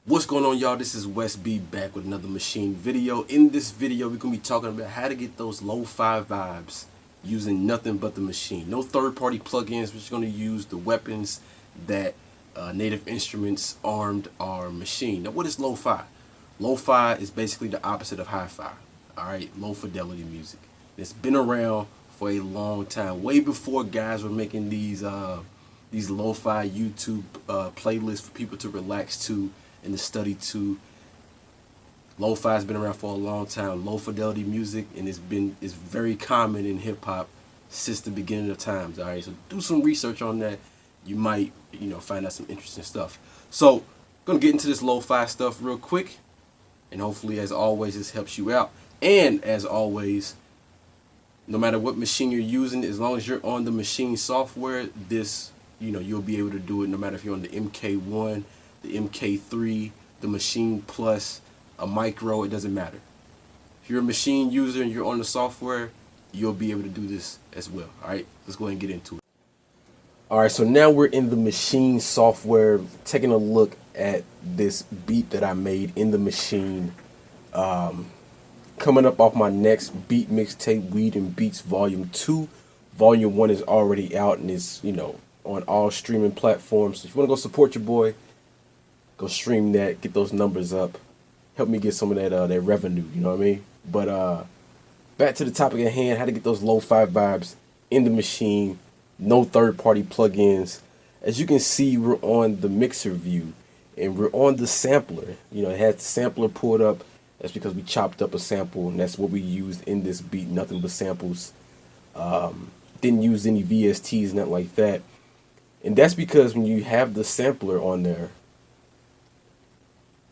What's going on, y'all? This is Wes B back with another machine video. In this video, we're going to be talking about how to get those lo-fi vibes using nothing but the machine. No third-party plugins. We're just going to use the weapons that Native Instruments armed our machine. Now, what is lo-fi? Lo-fi is basically the opposite of hi-fi. Alright, low fidelity music. It's been around for a long time. Way before guys were making these lo-fi YouTube playlists for people to relax to and to study to. Lo-fi has been around for a long time. Low fidelity music, and it's very common in hip hop since the beginning of times. All right, so do some research on that. You might find out some interesting stuff. So gonna get into this lo-fi stuff real quick, and hopefully, as always, this helps you out. And as always, no matter what machine you're using, as long as you're on the machine software, this you'll be able to do it no matter if you're on the MK1, the MK3, the Machine Plus, a Micro. It doesn't matter. If you're a machine user and you're on the software, you'll be able to do this as well. Alright, let's go ahead and get into it. Alright, so now we're in the machine software, taking a look at this beat that I made in the machine. Coming up off my next beat mixtape, Weed and Beats Volume 2. Volume 1 is already out and it's, on all streaming platforms. So if you want to go support your boy, go stream that, get those numbers up, help me get some of that revenue, you know what I mean? But back to the topic at hand, how to get those lo-fi vibes in the machine, no third-party plugins. As you can see, we're on the mixer view, and we're on the sampler. It has the sampler pulled up. That's because we chopped up a sample, and that's what we used in this beat, nothing but samples. Didn't use any VSTs, nothing like that. And that's because when you have the sampler on there,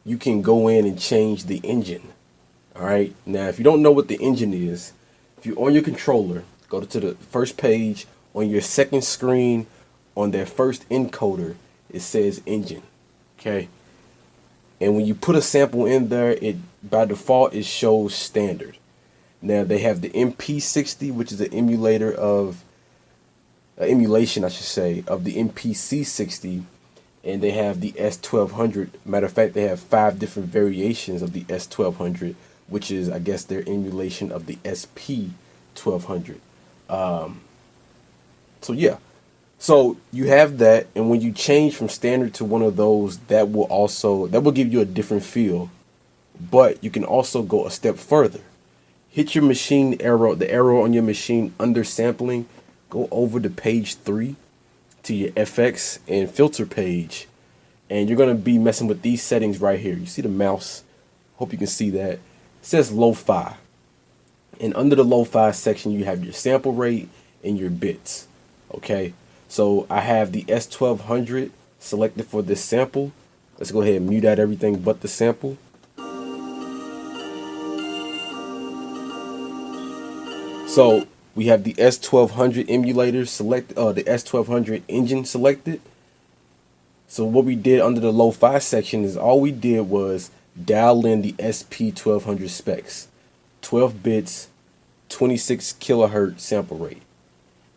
you can go in and change the engine. Alright, now if you don't know what the engine is, if you're on your controller, go to the first page. On your second screen, on their first encoder, it says engine. Okay, and when you put a sample in there, it by default it shows standard. Now they have the MP60, which is an emulation, I should say, of the MPC60, and they have the S1200. Matter of fact, they have 5 different variations of the S1200, which is, I guess, their emulation of the SP1200. So yeah, so you have that, and when you change from standard to one of those, that will give you a different feel. But you can also go a step further. Hit your machine arrow, the arrow on your machine under sampling. Go over to page 3 to your FX and filter page, and you're gonna be messing with these settings right here. You see the mouse? Hope you can see that. It says lo-fi, and under the lo-fi section, you have your sample rate and your bits. Okay, so I have the S1200 selected for this sample. Let's go ahead and mute out everything but the sample. So we have the S1200 emulator selected, the S1200 engine selected. So what we did under the lo-fi section is all we did was dial in the SP1200 specs, 12 bits, 26 kilohertz sample rate.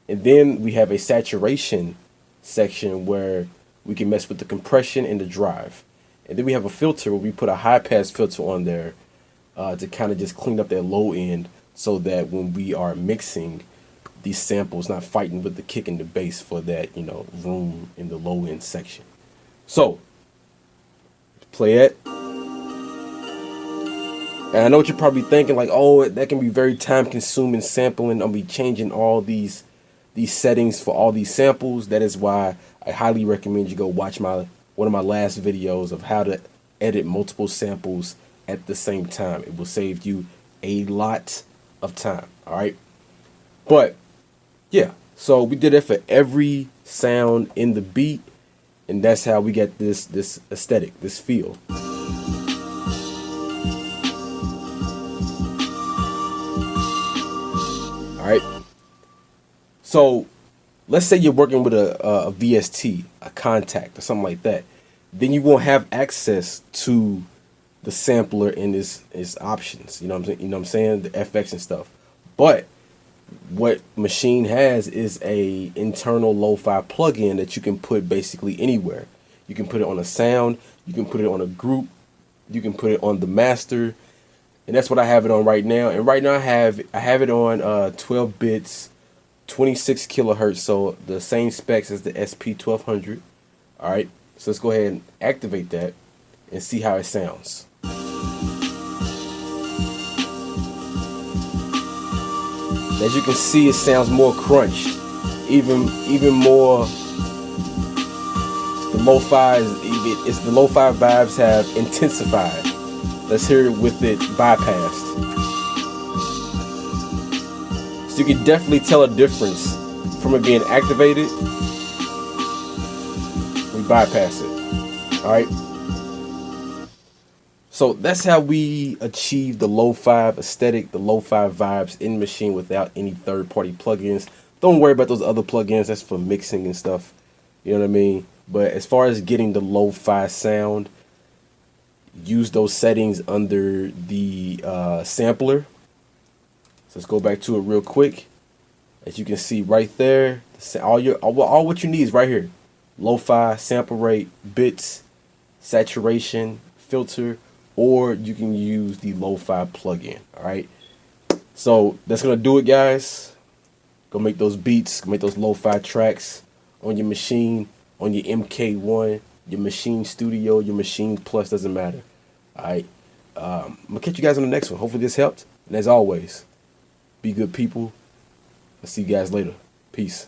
And then we have a saturation section where we can mess with the compression and the drive. And then we have a filter where we put a high pass filter on there to kind of just clean up that low end, so that when we are mixing, these samples not fighting with the kick and the bass for that room in the low end section. So play it. And I know what you're probably thinking, like, oh, that can be very time consuming sampling. I'll be changing all these settings for all these samples. That is why I highly recommend you go watch one of my last videos of how to edit multiple samples at the same time. It will save you a lot of time. Alright, but yeah, so we did it for every sound in the beat, and that's how we get this aesthetic, this feel. Alright, so let's say you're working with a VST, a contact, or something like that. Then you won't have access to the sampler and its options. You know what I'm saying? The FX and stuff. But what Machine has is a internal lo-fi plugin that you can put basically anywhere. You can put it on a sound, You can put it on a group. You can put it on the master. And that's what I have it on right now. And right now I have it on 12 bits, 26 kilohertz. So the same specs as the SP1200. All right. So let's go ahead and activate that and see how it sounds. As you can see, it sounds more crunched, even more. The lo-fi the lo-fi vibes have intensified. Let's hear it with it bypassed. So you can definitely tell a difference from it being activated. We bypass it. All right. So that's how we achieve the lo-fi aesthetic, the lo-fi vibes in Maschine without any third-party plugins. Don't worry about those other plugins. That's for mixing and stuff. You know what I mean? But as far as getting the lo-fi sound, use those settings under the sampler. So let's go back to it real quick. As you can see right there, all what you need is right here: lo-fi, sample rate, bits, saturation, filter. Or you can use the lo-fi plugin. All right. So that's gonna do it, guys. Go make those beats, go make those lo-fi tracks on your Maschine, on your MK1, your Maschine Studio, your Maschine Plus, doesn't matter. All right. I'm gonna catch you guys on the next one. Hopefully this helped. And as always, be good people. I'll see you guys later. Peace.